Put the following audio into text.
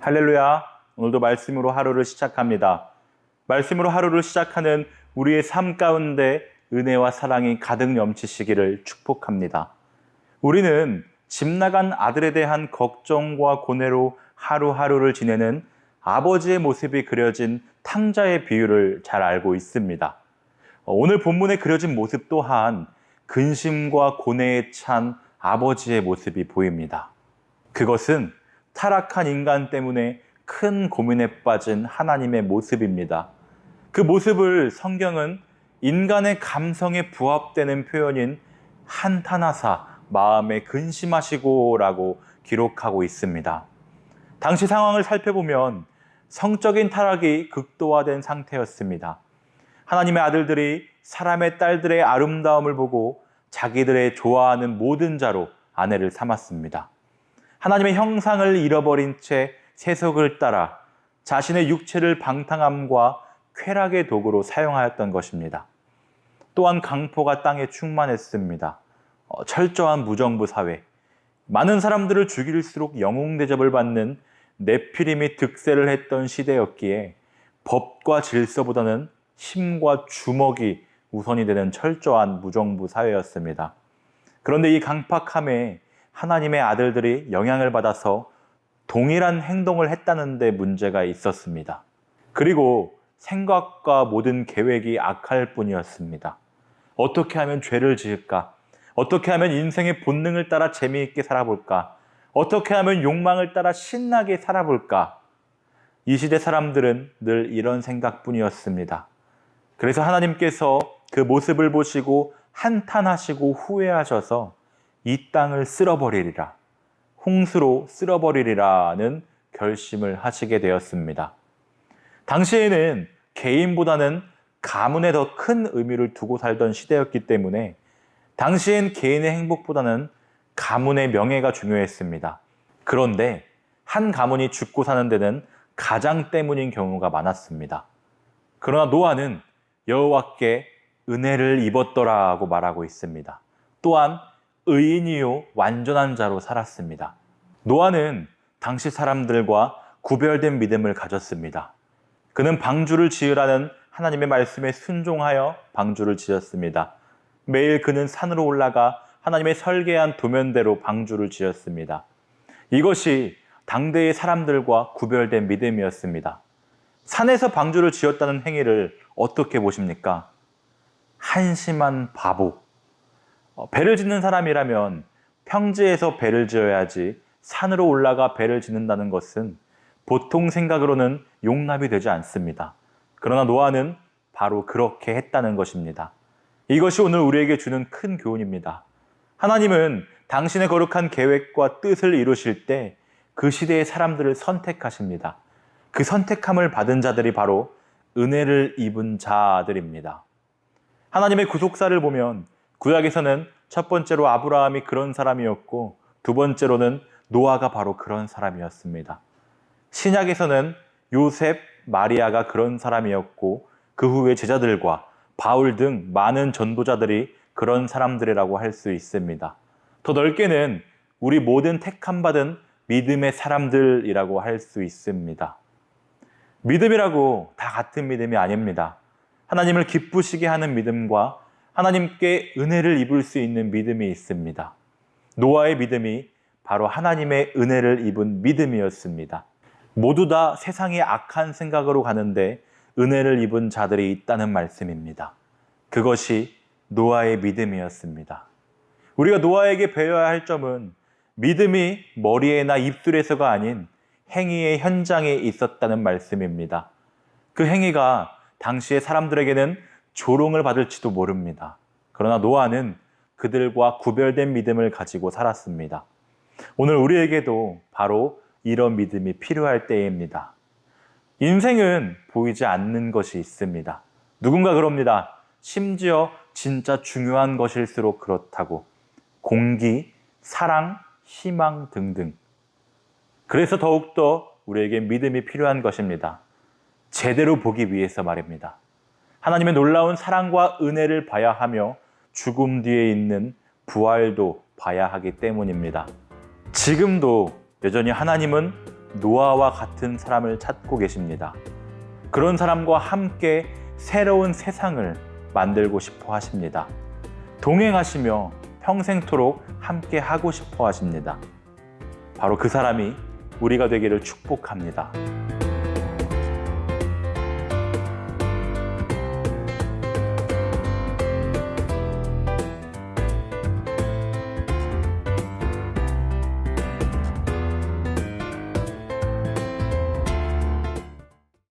할렐루야. 오늘도 말씀으로 하루를 시작합니다. 말씀으로 하루를 시작하는 우리의 삶 가운데 은혜와 사랑이 가득 넘치시기를 축복합니다. 우리는 집 나간 아들에 대한 걱정과 고뇌로 하루하루를 지내는 아버지의 모습이 그려진 탕자의 비유를 잘 알고 있습니다. 오늘 본문에 그려진 모습 또한 근심과 고뇌에 찬 아버지의 모습이 보입니다. 그것은 타락한 인간 때문에 큰 고민에 빠진 하나님의 모습입니다. 그 모습을 성경은 인간의 감성에 부합되는 표현인 한탄하사 마음에 근심하시고 라고 기록하고 있습니다. 당시 상황을 살펴보면 성적인 타락이 극도화된 상태였습니다. 하나님의 아들들이 사람의 딸들의 아름다움을 보고 자기들의 좋아하는 모든 자로 아내를 삼았습니다. 하나님의 형상을 잃어버린 채 세속을 따라 자신의 육체를 방탕함과 쾌락의 도구로 사용하였던 것입니다. 또한 강포가 땅에 충만했습니다. 철저한 무정부 사회, 많은 사람들을 죽일수록 영웅 대접을 받는 네피림이 득세를 했던 시대였기에 법과 질서보다는 힘과 주먹이 우선이 되는 철저한 무정부 사회였습니다. 그런데 이 강팍함에 하나님의 아들들이 영향을 받아서 동일한 행동을 했다는 데 문제가 있었습니다. 그리고 생각과 모든 계획이 악할 뿐이었습니다. 어떻게 하면 죄를 지을까? 어떻게 하면 인생의 본능을 따라 재미있게 살아볼까? 어떻게 하면 욕망을 따라 신나게 살아볼까? 이 시대 사람들은 늘 이런 생각뿐이었습니다. 그래서 하나님께서 그 모습을 보시고 한탄하시고 후회하셔서 이 땅을 쓸어버리리라, 홍수로 쓸어버리리라는 결심을 하시게 되었습니다. 당시에는 개인보다는 가문에 더 큰 의미를 두고 살던 시대였기 때문에 당시엔 개인의 행복보다는 가문의 명예가 중요했습니다. 그런데 한 가문이 죽고 사는 데는 가장 때문인 경우가 많았습니다. 그러나 노아는 여호와께 은혜를 입었더라고 말하고 있습니다. 또한 의인이요 완전한 자로 살았습니다. 노아는 당시 사람들과 구별된 믿음을 가졌습니다. 그는 방주를 지으라는 하나님의 말씀에 순종하여 방주를 지었습니다. 매일 그는 산으로 올라가 하나님의 설계한 도면대로 방주를 지었습니다. 이것이 당대의 사람들과 구별된 믿음이었습니다. 산에서 방주를 지었다는 행위를 어떻게 보십니까? 한심한 바보. 배를 짓는 사람이라면 평지에서 배를 지어야지 산으로 올라가 배를 짓는다는 것은 보통 생각으로는 용납이 되지 않습니다. 그러나 노아는 바로 그렇게 했다는 것입니다. 이것이 오늘 우리에게 주는 큰 교훈입니다. 하나님은 당신의 거룩한 계획과 뜻을 이루실 때 그 시대의 사람들을 선택하십니다. 그 선택함을 받은 자들이 바로 은혜를 입은 자들입니다. 하나님의 구속사를 보면 구약에서는 첫 번째로 아브라함이 그런 사람이었고 두 번째로는 노아가 바로 그런 사람이었습니다. 신약에서는 요셉, 마리아가 그런 사람이었고 그 후에 제자들과 바울 등 많은 전도자들이 그런 사람들이라고 할 수 있습니다. 더 넓게는 우리 모든 택함받은 믿음의 사람들이라고 할 수 있습니다. 믿음이라고 다 같은 믿음이 아닙니다. 하나님을 기쁘시게 하는 믿음과 하나님께 은혜를 입을 수 있는 믿음이 있습니다. 노아의 믿음이 바로 하나님의 은혜를 입은 믿음이었습니다. 모두 다 세상의 악한 생각으로 가는데 은혜를 입은 자들이 있다는 말씀입니다. 그것이 노아의 믿음이었습니다. 우리가 노아에게 배워야 할 점은 믿음이 머리에나 입술에서가 아닌 행위의 현장에 있었다는 말씀입니다. 그 행위가 당시의 사람들에게는 조롱을 받을지도 모릅니다. 그러나 노아는 그들과 구별된 믿음을 가지고 살았습니다. 오늘 우리에게도 바로 이런 믿음이 필요할 때입니다. 인생은 보이지 않는 것이 있습니다. 누군가 그럽니다. 심지어 진짜 중요한 것일수록 그렇다고. 공기, 사랑, 희망 등등. 그래서 더욱더 우리에게 믿음이 필요한 것입니다. 제대로 보기 위해서 말입니다. 하나님의 놀라운 사랑과 은혜를 봐야 하며 죽음 뒤에 있는 부활도 봐야 하기 때문입니다. 지금도 여전히 하나님은 노아와 같은 사람을 찾고 계십니다. 그런 사람과 함께 새로운 세상을 만들고 싶어 하십니다. 동행하시며 평생토록 함께 하고 싶어 하십니다. 바로 그 사람이 우리가 되기를 축복합니다.